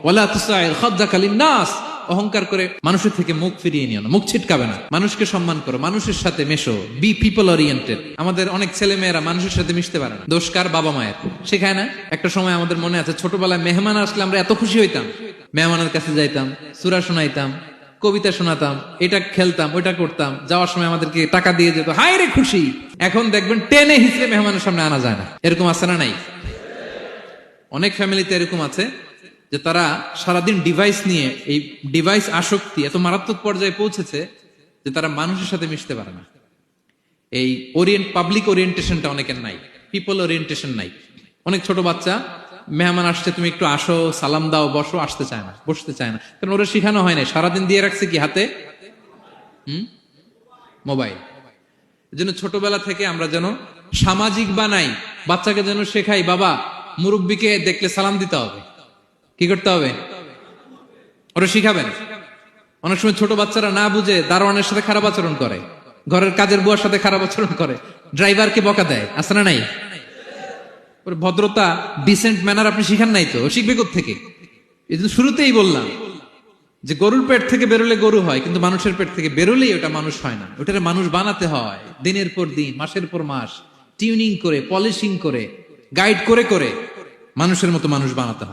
ওয়ালা তুসাইর খাদ্দাকা লিন-নাস, অহংকার করে মানুষের থেকে মুখ ফিরিয়ে নিও না, মুখ ছিটকাবে না। মানুষকে সম্মান করো, মানুষের সাথে মেশো, বি পিপল ওরিয়েন্টেড। আমাদের অনেক ছেলে মেয়েরা মানুষের সাথে মিশতে পারে না, দোষ কার? বাবা মায়ের। শেখায় না? একটা সময় আমাদের মনে আছে, ছোটবেলায় মেহমান আসলে আমরা এত খুশি হইতাম, মেহমানের কাছে যাইতাম, সূরা শোনাইতাম, কবিতা শোনাতাম, এটা খেলতাম, ওইটা করতাম, যাওয়ার সময় আমাদেরকে টাকা দিয়ে যেত, হাই রে খুশি। এখন দেখবেন টেনে হিসেবে মেহমানের সামনে আনা যায় না। এরকম আছে না নাই? অনেক ফ্যামিলিতে এরকম আছে যে তারা সারাদিন ডিভাইস নিয়ে, এই ডিভাইস আসক্তি এত মারাত্মক পর্যায়ে পৌঁছেছে যে তারা মানুষের সাথে মিশতে পারে না। এই পাবলিক ওরিয়েন্টেশনটা অনেকের নাই, পিপল ওরিয়েন্টেশন নাই। অনেক ছোট বাচ্চা, মেহমান আসছে, তুমি একটু আসো, সালাম দাও, বসো, আসতে চায় না, বসতে চায় না, কারণ ওরা শিখানো হয় না। সারাদিন দিয়ে রাখছে কি হাতে? মোবাইল। এই জন্য ছোটবেলা থেকে আমরা যেন সামাজিক বানাই, বাচ্চাকে যেন শেখাই, বাবা মুরব্বীকে দেখলে সালাম দিতে হবে। কি করতে হবে? ওরা শিখাবেন। অনেক সময় ছোট বাচ্চারা না বুঝে দারোয়ানের সাথে খারাপ আচরণ করে, ঘরের কাজের বুয়ার সাথে খারাপ আচরণ করে, ড্রাইভারকে বকা দেয়, আছে না নাই? ভদ্রতা, ডিসেন্ট ম্যানার আপনি শিখান নাই তো, শিখবে কোত্থেকে? এই জন্য শুরুতেই বললাম যে গরুর পেট থেকে বেরোলে গরু হয়, কিন্তু মানুষের পেট থেকে বেরোলেই ওটা মানুষ হয় না। ওটারে মানুষ বানাতে হয় দিনের পর দিন, মাসের পর মাস, টিউনিং করে, পলিশিং করে, গাইড করে করে মানুষের মতো মানুষ বানাতে হয়।